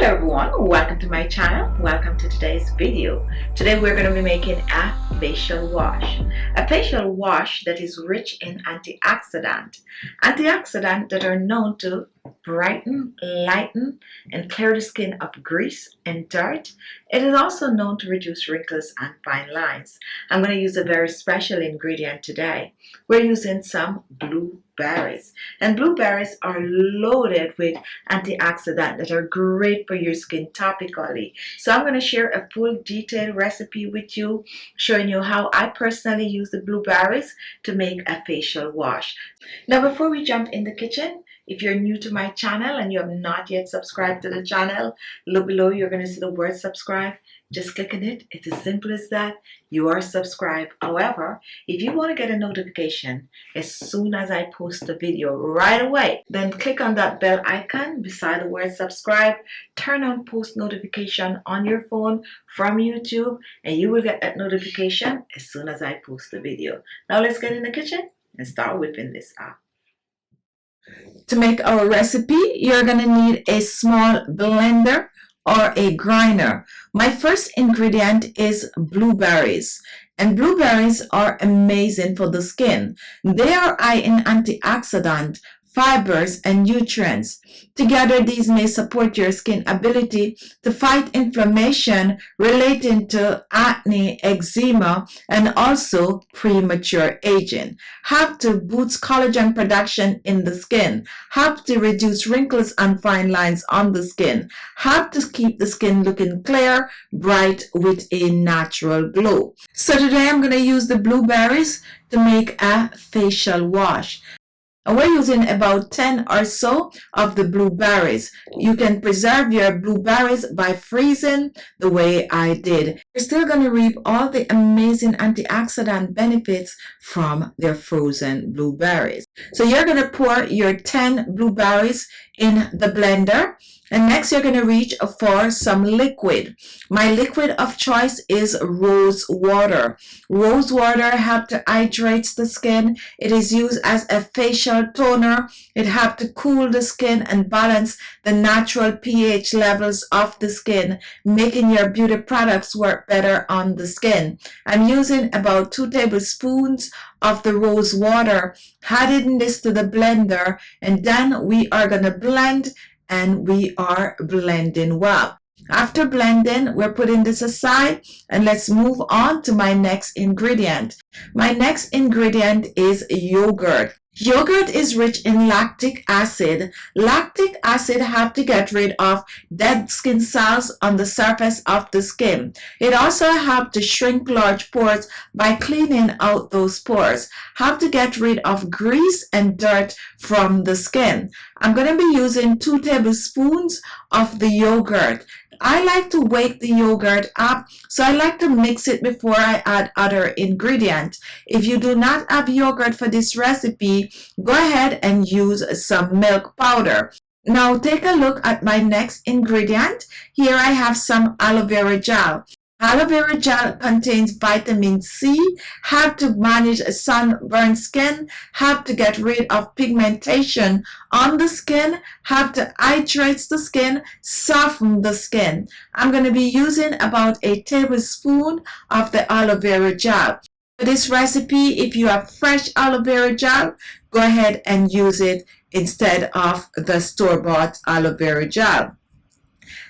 Hello everyone, welcome to my channel. Welcome to today's video. Today we're going to be making a facial wash. A facial wash that is rich in antioxidants. Antioxidants that are known to brighten, lighten, and clear the skin of grease and dirt. It is also known to reduce wrinkles and fine lines. I'm going to use a very special ingredient today. We're using some blueberries. And blueberries are loaded with antioxidants that are great for your skin topically. So I'm going to share a full detailed recipe with you, showing you how I personally use the blueberries to make a facial wash. Now before we jump in the kitchen, if you're new to my channel and you have not yet subscribed to the channel, look below, you're going to see the word subscribe. Just click on it. It's as simple as that. You are subscribed. However, if you want to get a notification as soon as I post a video right away, then click on that bell icon beside the word subscribe. Turn on post notification on your phone from YouTube, and you will get that notification as soon as I post the video. Now let's get in the kitchen and start whipping this up. To make our recipe, you're going to need a small blender or a grinder. My first ingredient is blueberries. And blueberries are amazing for the skin. They are high in antioxidant, fibers, and nutrients. Together, these may support your skin ability to fight inflammation relating to acne, eczema, and also premature aging. Help to boost collagen production in the skin. Help to reduce wrinkles and fine lines on the skin. Help to keep the skin looking clear, bright, with a natural glow. So today I'm going to use the blueberries to make a facial wash. And we're using about 10 or so of the blueberries. You can preserve your blueberries by freezing the way I did. You're still going to reap all the amazing antioxidant benefits from their frozen blueberries. So you're going to pour your 10 blueberries in the blender. And next you're going to reach for some liquid. My liquid of choice is rose water. Rose water helps to hydrate the skin. It is used as a facial toner. It helps to cool the skin and balance the natural pH levels of the skin, making your beauty products work better on the skin. I'm using about 2 tablespoons of the rose water, adding this to the blender, and then we are going to blend, and we are blending well. After blending, we're putting this aside, and let's move on to my next ingredient. My next ingredient is yogurt. Yogurt is rich in lactic acid. Lactic acid have to get rid of dead skin cells on the surface of the skin. It also helps to shrink large pores by cleaning out those pores. Have to get rid of grease and dirt from the skin. I'm going to be using 2 tablespoons of the yogurt. I like to wake the yogurt up, so I like to mix it before I add other ingredients. If you do not have yogurt for this recipe, go ahead and use some milk powder. Now take a look at my next ingredient. Here I have some aloe vera gel. Aloe vera gel contains vitamin C, help to manage sunburned skin, help to get rid of pigmentation on the skin, help to hydrate the skin, soften the skin. I'm going to be using about a tablespoon of the aloe vera gel. For this recipe, if you have fresh aloe vera gel, go ahead and use it instead of the store-bought aloe vera gel.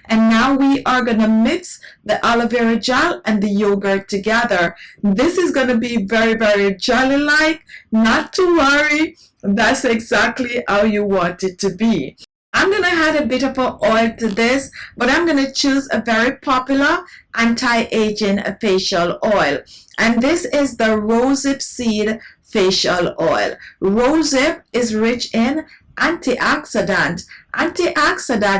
And now we are going to mix the aloe vera gel and the yogurt together. This is going to be very, very jelly-like. Not to worry, that's exactly how you want it to be. I'm going to add a bit of oil to this, but I'm going to choose a very popular anti-aging facial oil. And this is the rosehip seed facial oil. Rosehip is rich in antioxidants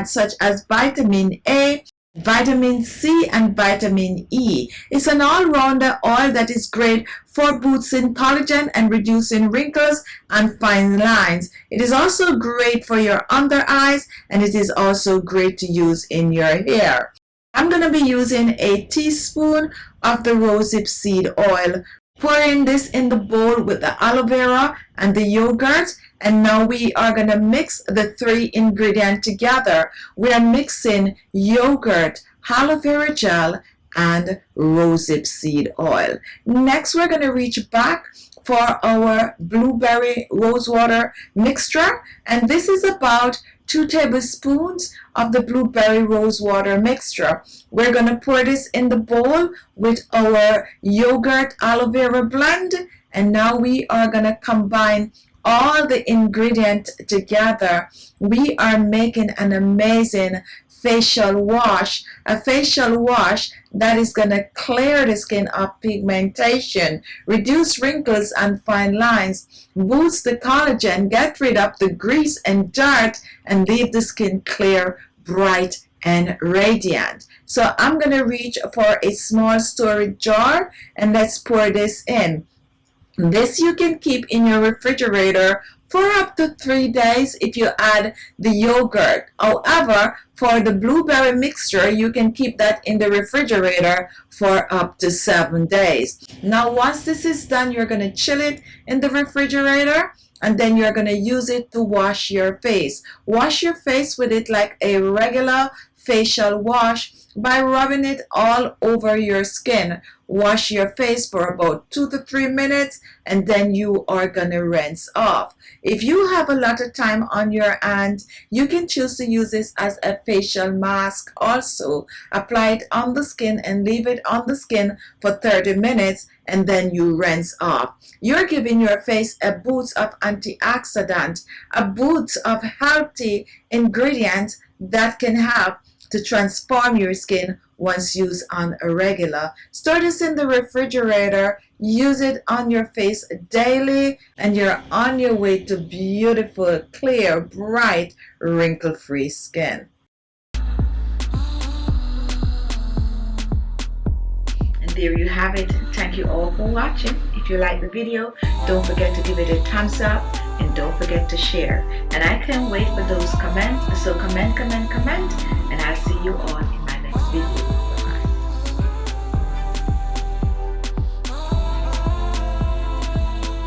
such as vitamin A, vitamin C, and vitamin E. It's an all-rounder oil that is great for boosting collagen and reducing wrinkles and fine lines. It is also great for your under eyes, and it is also great to use in your hair. I'm going to be using a teaspoon of the rosehip seed oil. pouring this in the bowl with the aloe vera and the yogurt, and now we are going to mix the three ingredients together. We are mixing yogurt, aloe vera gel, and rosehip seed oil. Next, we're going to reach back for our blueberry rosewater mixture, and this is about 2 tablespoons of the blueberry rosewater mixture. We're going to pour this in the bowl with our yogurt aloe vera blend, and now we are going to combine all the ingredients together. We are making an amazing facial wash, a facial wash that is going to clear the skin of pigmentation, reduce wrinkles and fine lines, boost the collagen, get rid of the grease and dirt, and leave the skin clear, bright, and radiant. So I'm going to reach for a small storage jar, and let's pour this in. This you can keep in your refrigerator for up to 3 days if you add the yogurt. However, for the blueberry mixture, you can keep that in the refrigerator for up to 7 days. Now, once this is done, you're going to chill it in the refrigerator, and then you're going to use it to wash your face. Wash your face with it like a regular facial wash by rubbing it all over your skin. Wash your face for about 2 to 3 minutes, and then you are gonna rinse off. If you have a lot of time on your hand, you can choose to use this as a facial mask also. Apply it on the skin and leave it on the skin for 30 minutes, and then you rinse off. You're giving your face a boost of antioxidant, a boost of healthy ingredients that can help to transform your skin once used on a regular. Store this in the refrigerator, use it on your face daily, and you're on your way to beautiful, clear, bright, wrinkle-free skin. And there you have it. Thank you all for watching. If you like the video, don't forget to give it a thumbs up, and don't forget to share. And I can't wait for those comments, so comment, and I'll see you all in my next video.